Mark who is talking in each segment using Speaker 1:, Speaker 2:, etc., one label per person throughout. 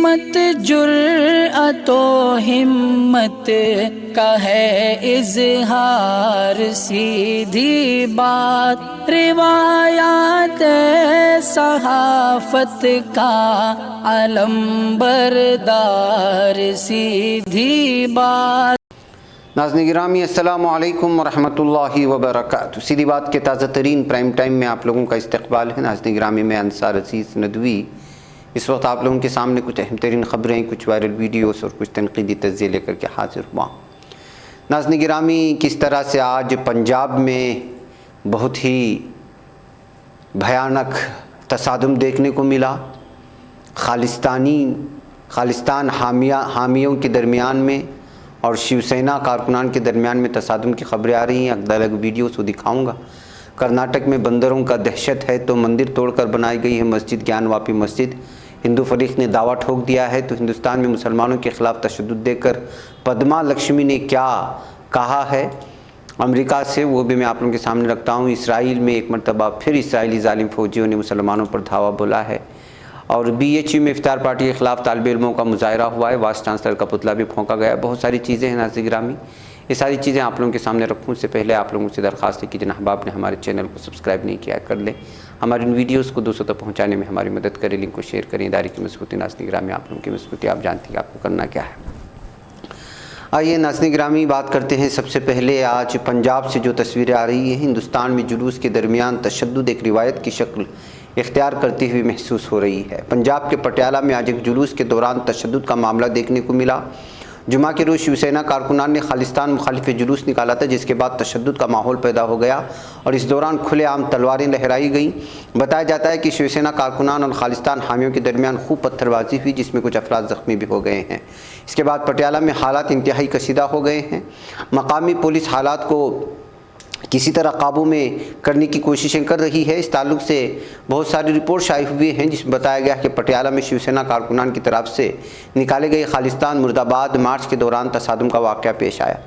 Speaker 1: सीमत जुर्अतो हिम्मत का है इज़हार, सीधी बात रिवायात सहाफत का अलम बरदार, सीधी बात।
Speaker 2: नाज़रीन गिरामी अस्सलामु अलैकुम वरहमतुल्लाहि वबरकातुहू। सीधी बात के ताज़ा तरीन प्राइम टाइम में आप लोगों का इस्तकबाल है। नाज़रीन गिरामी में अंसार अज़ीज़ नदवी इस वक्त आप लोगों के सामने कुछ अहम तरीन ख़बरें, कुछ वायरल वीडियोस और कुछ तनक़ीदी तज़्ज़िये लेकर के हाजिर हुआ। नाज़रीन गिरामी, किस तरह से आज पंजाब में बहुत ही भयानक तसादुम देखने को मिला। खालिस्तान हामियों के दरमियान में और शिवसेना कारकुनान के दरमियान में तसादुम की खबरें आ रही हैं। अलग वीडियोस को दिखाऊंगा। कर्नाटक में बंदरों का दहशत है तो मंदिर तोड़कर बनाई गई है मस्जिद, ज्ञानवापी मस्जिद। हिंदू फरीक ने दावा ठोक दिया है तो हिंदुस्तान में मुसलमानों के ख़िलाफ़ तशद्दुद देकर पद्मा लक्ष्मी ने क्या कहा है अमेरिका से, वो भी मैं आप लोगों के सामने रखता हूँ। इसराइल में एक मरतबा फिर इसराइली ज़ालिम फ़ौजियों ने मुसलमानों पर धावा बोला है। और BHU में इफ्तार पार्टी के ख़िलाफ़ तालिब इल्मों का मुजाहरा हुआ है। वाइस चांसलर का पुतला भी फूंका गया है। बहुत सारी चीज़ें हैं नाज़रीन गिरामी, ये सारी चीज़ें आप लोगों के सामने रखूँ उससे पहले आप लोगों से दरख्वास्त है कि जनाब आपने हमारे चैनल को सब्सक्राइब नहीं किया कर लें। हमारे इन वीडियोज़ को दोस्तों तक पहुँचाने में हमारी मदद करें। लिंक को शेयर करें। इदारे की मज़बूती नाज़रीन गिरामी, आप लोगों की मज़बूती आप जानती हैं आपको करना क्या है। आइए नाज़रीन गिरामी बात करते हैं। सबसे पहले आज पंजाब से जो तस्वीरें आ रही हैं, हिंदुस्तान में जुलूस के दरमियान तशद्दुद एक रिवायत की शक्ल इख्तियार करती हुई महसूस हो रही है। पंजाब के पटियाला में आज एक जुलूस के दौरान तशद्दुद का मामला देखने को मिला। जुमा के रोज़ शिवसेना कारकुनान ने खालिस्तान मुखालिफ जुलूस निकाला था, जिसके बाद तशद्दुद का माहौल पैदा हो गया और इस दौरान खुलेआम तलवारें लहराई गईं। बताया जाता है कि शिवसेना कारकुनान और खालिस्तान हामियों के दरमियान खूब पत्थरबाजी हुई, जिसमें कुछ अफराद ज़ख्मी भी हो गए हैं। इसके बाद पटियाला में हालात इंतहाई कशीदा हो गए हैं। मकामी पुलिस हालात को किसी तरह काबू में करने की कोशिशें कर रही है। इस ताल्लुक़ से बहुत सारी रिपोर्ट्स आई हुई हैं जिसमें बताया गया कि पटियाला में शिवसेना कारकुनान की तरफ से निकाले गए खालिस्तान मुर्दाबाद मार्च के दौरान तसादुम का वाक़या पेश आया।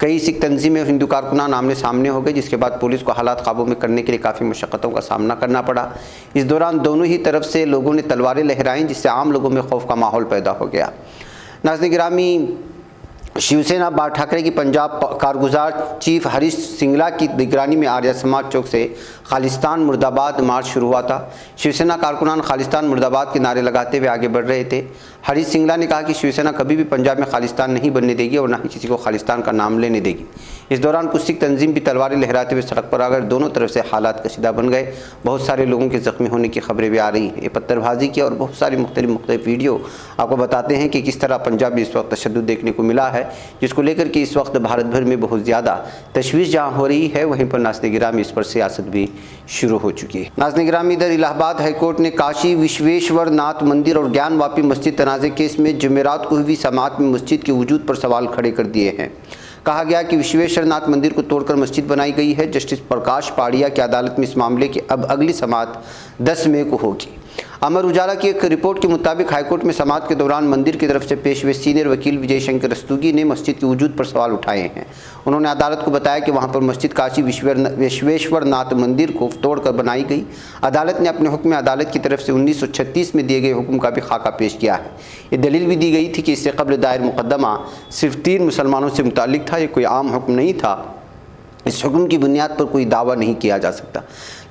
Speaker 2: कई सिख तंजीमें और हिंदू कारकुनान आमने सामने हो गए, जिसके बाद पुलिस को हालात काबू में करने के लिए काफ़ी मशक्क़तों का सामना करना पड़ा। इस दौरान दोनों ही तरफ से लोगों ने तलवारें लहराईं, जिससे आम लोगों में खौफ का माहौल पैदा हो गया। नाज़रीन गिरामी, शिवसेना बाल ठाकरे की पंजाब कारगुजार चीफ हरीश सिंगला की निगरानी में आर्य समाज चौक से खालिस्तान मुर्दाबाद मार्च शुरू हुआ था। शिवसेना कारकुनान खालिस्तान मुर्दाबाद के नारे लगाते हुए आगे बढ़ रहे थे। हरीश सिंगला ने कहा कि शिवसेना कभी भी पंजाब में खालिस्तान नहीं बनने देगी और न ही किसी को खालिस्तान का नाम लेने देगी। इस दौरान कुछ सिख तंजीम भी तलवारें लहराते हुए सड़क पर आ गए। दोनों तरफ से हालात कशीदा बन गए। बहुत सारे लोगों के ज़ख्मी होने की खबरें भी आ रही हैं। ये पत्थरबाजी की और बहुत सारी मुख्तलिफ वीडियो आपको बताते हैं कि किस तरह पंजाब में इस वक्त तशद्दुद देखने को मिला है, जिसको लेकर के इस वक्त भारत भर में बहुत ज़्यादा तशवीश जहाँ हो रही है, वहीं पर नाज़रीन गिरामी इस पर सियासत भी शुरू हो चुकी है। नाज़रीन गिरामी, इधर इलाहाबाद हाईकोर्ट ने काशी विश्वेश्वर नाथ मंदिर और ज्ञानवापी मस्जिद तनाज़े केस में जुमेरात को हुई समाअत में मस्जिद के वजूद पर सवाल खड़े कर दिए हैं। कहा गया कि विश्वेश्वर नाथ मंदिर को तोड़कर मस्जिद बनाई गई है। जस्टिस प्रकाश पाड़िया की अदालत में इस मामले की अब अगली समाअत 10 मई को होगी। अमर उजाला की एक रिपोर्ट के मुताबिक हाईकोर्ट में समाअत के दौरान मंदिर की तरफ से पेश हुए सीनियर वकील विजय शंकर रस्तोगी ने मस्जिद के वजूद पर सवाल उठाए हैं। उन्होंने अदालत को बताया कि वहां पर मस्जिद काशी विश्वेश्वर नाथ मंदिर को तोड़कर बनाई गई। अदालत ने अपने हुक्म में अदालत की तरफ से 1936 में दिए गए हुक्म का भी खाका पेश किया है। ये दलील भी दी गई थी कि इससे कबल दायर मुकदमा सिर्फ 3 मुसलमानों से मुतालिक था। ये कोई आम हुक्म नहीं था। इस हुक्म की बुनियाद पर कोई दावा नहीं किया जा सकता।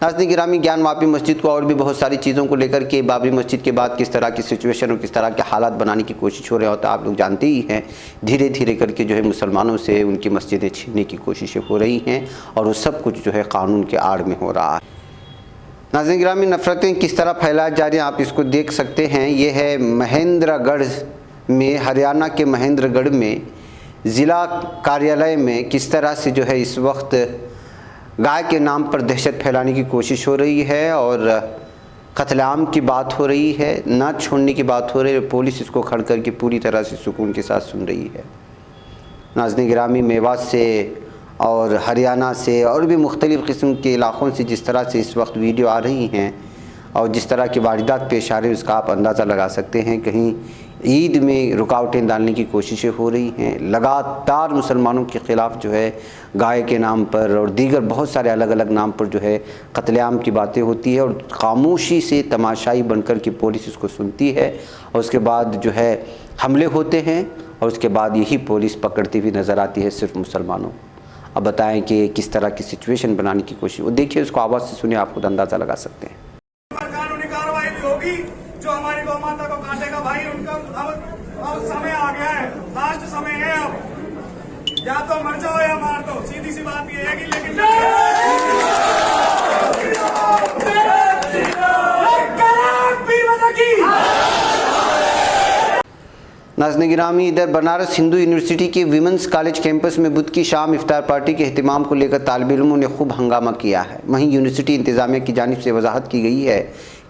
Speaker 2: नाज़रीन गिरामी, ज्ञानवापी मस्जिद को और भी बहुत सारी चीज़ों को लेकर के बाबरी मस्जिद के बाद किस तरह की सिचुएशन और किस तरह के हालात बनाने की कोशिश हो रहा होता है आप लोग जानते ही हैं। धीरे धीरे करके जो है मुसलमानों से उनकी मस्जिदें छीनने की कोशिशें हो रही हैं और वो सब कुछ जो है कानून के आड़ में हो रहा है। नाज़रीन गिरामी, नफ़रतें किस तरह फैलाई जा रही हैं आप इसको देख सकते हैं। ये है महेंद्रगढ़ में, हरियाणा के महेंद्रगढ़ में ज़िला कार्यालय में किस तरह से जो है इस वक्त गाय के नाम पर दहशत फैलाने की कोशिश हो रही है और कत्लेआम की बात हो रही है, ना छोड़ने की बात हो रही है। पुलिस इसको खड़ करके पूरी तरह से सुकून के साथ सुन रही है। नाज़रीन गिरामी, मेवात से और हरियाणा से और भी मुख्तलिफ़ किस्म के इलाक़ों से जिस तरह से इस वक्त वीडियो आ रही हैं, और जिस तरह की वारदात पेश आ रही है उसका आप अंदाज़ा लगा सकते हैं। कहीं ईद में रुकावटें डालने की कोशिशें हो रही हैं, लगातार मुसलमानों के ख़िलाफ़ जो है गाय के नाम पर और दीगर बहुत सारे अलग अलग नाम पर जो है कत्लेआम की बातें होती है और खामोशी से तमाशाई बनकर के पुलिस इसको सुनती है और उसके बाद जो है हमले होते हैं और उसके बाद यही पुलिस पकड़ती हुई नज़र आती है सिर्फ मुसलमानों। अब बताएं कि किस तरह की सिचुएशन बनाने की कोशिश, वो देखिए उसको आवाज़ से सुनिए, आप खुद अंदाज़ा लगा सकते हैं।
Speaker 3: कानूनी कार्रवाई भी होगी, जो हमारी गौ माता को काटेगा भाई उनका अब समय आ गया है, लास्ट समय है। अब या तो मर जाओ या मार दो, सीधी सी बात ये है कि लेकिन
Speaker 2: नाज़रीन गिरामी, इधर बनारस हिंदू यूनिवर्सिटी के विमेंस कॉलेज कैंपस में बुध की शाम इफ्तार पार्टी के एहतमाम को लेकर तालिब इल्मों ने खूब हंगामा किया है। वहीं यूनिवर्सिटी इंतज़ामिया की जानिब से वजाहत की गई है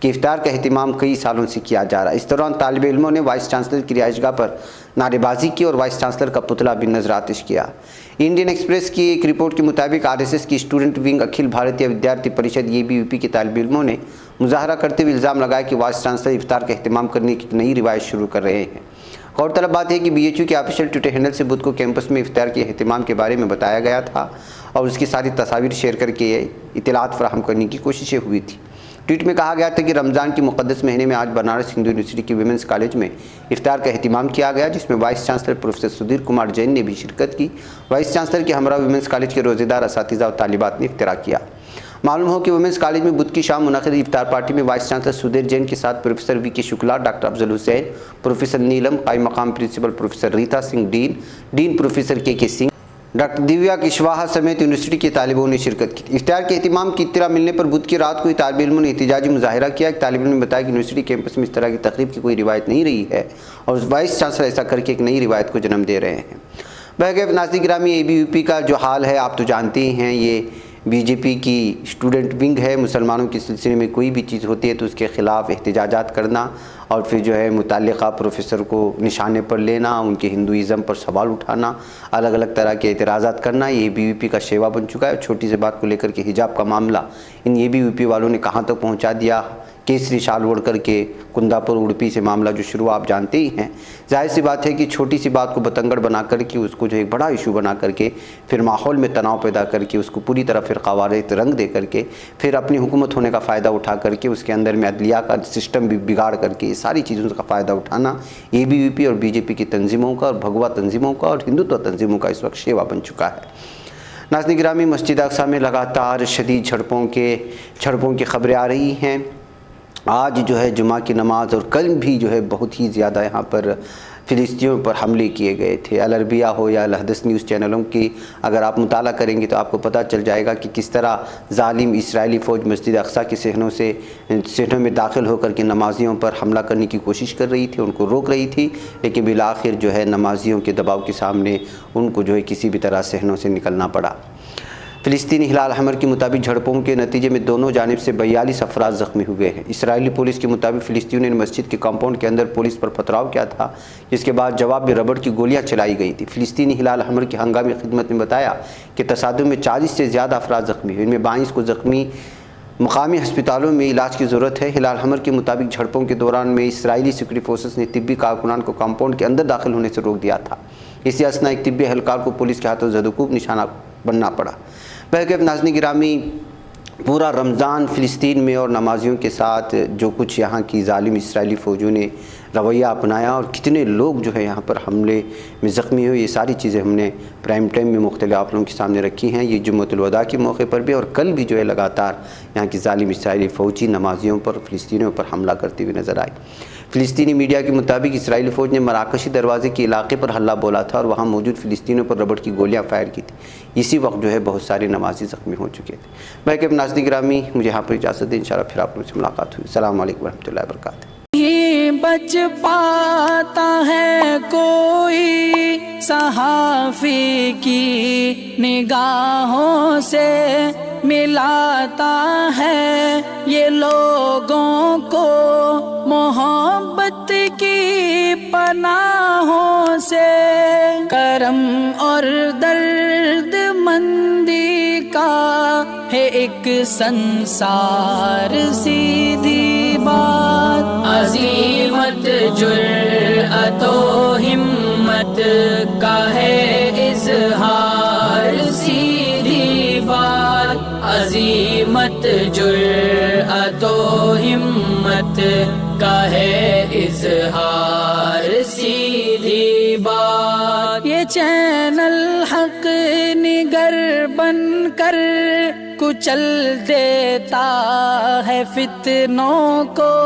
Speaker 2: कि इफ्तार का एहतमाम कई सालों से किया जा रहा है। इस दौरान तालिब इल्मों ने वाइस चांसलर की रिहाइशगाह पर नारेबाजी की और वाइस चांसलर का पुतला भी नजर आतिश किया। इंडियन एक्सप्रेस की एक रिपोर्ट के मुताबिक RSS की स्टूडेंट विंग अखिल भारतीय विद्यार्थी परिषद ABVP के तालिब इल्मों ने मुजाहरा करते हुए इल्ज़ाम लगाया कि वाइस चांसलर इफ्तार का एहतमाम करने की नई रिवायत शुरू कर रहे हैं। गौरतलब बात है कि BHU के ऑफिशियल ट्विटर हैंडल से बुध को कैंपस में इफ्तार के एहतमाम के बारे में बताया गया था और उसकी सारी तस्वीर शेयर करके इत्तलात फराहम करने की कोशिशें हुई थी। ट्वीट में कहा गया था कि रमज़ान के मुक़द्दस महीने में आज बनारस हिंदू यूनिवर्सिटी की विमेंस कॉलेज में इफ्तार का एहतमाम किया गया, जिसमें vice chancellor professor Sudhir Kumar Jain ने भी शिरकत की। वाइस चांसलर के हमरा विमेंस कॉलेज के रोज़ेदार असातिज़ा और तालिबात ने इफ्तार किया। मालूम हो कि वुमेंस कॉलेज में बुध की शाम मुनक़िद इफ्तार पार्टी में वाइस चांसलर सुधीर जैन के साथ professor VK Shukla, doctor Afzal Hussain, professor Neelam, कायम मकाम principal professor Rita Singh, dean professor KK Singh, doctor Divya Kushwaha समेत यूनिवर्सिटी के तालिबों ने शिरकत की। इफ्तार के एहतमाम की इत्तला मिलने पर बुध की रात को तालिब इल्मों ने एहतिजाजी मुजाहिरा किया। तालिब इल्मों ने बताया कि यूनिवर्सिटी कैंपस में इस तरह की तकरीब की कोई रिवायत नहीं रही है और वाइस चांसलर ऐसा करके एक नई रिवायत को जन्म दे रहे हैं। बहरकैफ नाज़रीन गिरामी, ABVP का जो हाल है आप तो जानते ही हैं, ये BJP की स्टूडेंट विंग है। मुसलमानों के सिलसिले में कोई भी चीज़ होती है तो उसके ख़िलाफ़ एहतिजाजात करना और फिर जो है मुतल्लिक़ा प्रोफेसर को निशाने पर लेना, उनके हिंदुइज़म पर सवाल उठाना, अलग अलग तरह के एतराज़ात करना, ये ABVP का शेवा बन चुका है। छोटी सी बात को लेकर के हिजाब का मामला इन ABVP वालों ने कहाँ तक पहुँचा दिया। केसरी शाल ओढ़ करके कुंदापुर उड़पी से मामला जो शुरू आप जानते ही हैं। जाहिर सी बात है कि छोटी सी बात को बतंगड़ बना करके उसको जो एक बड़ा इशू बना करके फिर माहौल में तनाव पैदा करके उसको पूरी तरह फिर क़वारीत रंग दे करके फिर अपनी हुकूमत होने का फ़ायदा उठा करके उसके अंदर में अदलिया का सिस्टम भी बिगाड़ करके ये सारी चीज़ों का फ़ायदा उठाना ABVP और BJP की तंजीमों का और भगवा तंजीमों का और हिंदुत्व तंजीमों का इस वक्त शेवा बन चुका है। नाज़रीन गिरामी, मस्जिद अक़सा में लगातार शदीद झड़पों की खबरें आ रही हैं। आज जो है जुमा की नमाज और कल भी जो है बहुत ही ज़्यादा यहाँ पर फ़िलिस्तीनियों पर हमले किए गए थे। अल अरबिया हो या अल हदस न्यूज़ चैनलों की अगर आप मुताला करेंगे तो आपको पता चल जाएगा कि किस तरह ज़ालिम इसराइली फ़ौज मस्जिद अक़सा के सहनों में दाखिल होकर के नमाजियों पर हमला करने की कोशिश कर रही थी, उनको रोक रही थी, लेकिन बिलाखिर जो है नमाजियों के दबाव के सामने उनको जो है किसी भी तरह सहनों से निकलना पड़ा। फ़िलिस्तीनी हिलाल अहमर के मुताबिक झड़पों के नतीजे में दोनों जानिब से 42 अफराद ज़ख्मी हुए हैं। इसराइली पुलिस के मुताबिक फ़िलिस्तीनियों ने मस्जिद के कंपाउंड के अंदर पुलिस पर पथराव किया था, जिसके बाद जवाब में रबड़ की गोलियां चलाई गई थी। फ़िलिस्तीनी हिलाल अहमर की हंगामी खिदमत ने बताया कि तसादुम में 40 से ज़्यादा अफराद ज़ख्मी हुए, इनमें 22 को ज़ख्मी मकामी अस्पतालों में इलाज की ज़रूरत है। हिलाल अहमर के मुताबिक झड़पों के दौरान में इसराइली सिक्योरिटी फोर्सेस ने तिब्बी कारकुनान को कंपाउंड के अंदर दाखिल होने से रोक दिया था। इसी असना एक तिब्बी एहलकार को पुलिस के हाथों ज़दूक़ूब निशाना बनना पड़ा। बहरकैफ नाज़रीन गिरामी, पूरा रमज़ान फ़िलिस्तीन में और नमाजियों के साथ जो कुछ यहाँ की ज़ालिम इसराइली फ़ौजों ने रवैया अपनाया और कितने लोग जो है यहाँ पर हमले में ज़ख्मी हुए, ये सारी चीज़ें हमने प्राइम टाइम में मुख्तलिफ आप लोगों के सामने रखी हैं। ये जुम्मतुल वदा के मौके पर भी और कल भी जो है लगातार यहाँ की ज़ालिम इसराइली फ़ौजी नमाजियों पर, फ़िलिस्तीनियों पर हमला करती हुई नज़र आई। फ़िलिस्तीनी मीडिया के मुताबिक इसराइली फ़ौज ने मराकशी दरवाज़े के इलाके पर हल्ला बोला था और वहाँ मौजूद फ़िलिस्तीनियों पर रबड़ की गोलियाँ फायर की थी। इसी वक्त जो है बहुत सारे नमाजी ज़ख्मी हो चुके थे। बहरकैफ नाज़रीन गिरामी, मुझे यहाँ पर इजाज़त दें, इंशाअल्लाह फिर आप लोगों से मुलाकात हुई। अस्सलाम वालेकुम रहमतुल्लाहि व बरकातहू।
Speaker 1: बच पाता है कोई सहाफ़ी की निगाहों से, मिलाता है ये लोगों को मोहब्बत की पनाहों से। करम और दर्द मंदी का है एक संसार सीधी बात। अजीमत जुर्अतो हिम्मत का है इजहार सीधी बात। अजीमत जुर्अतो हिम्मत का है इजहार सीधी बात। ये चैनल हक निगर बनकर कुचल देता है फितनों को।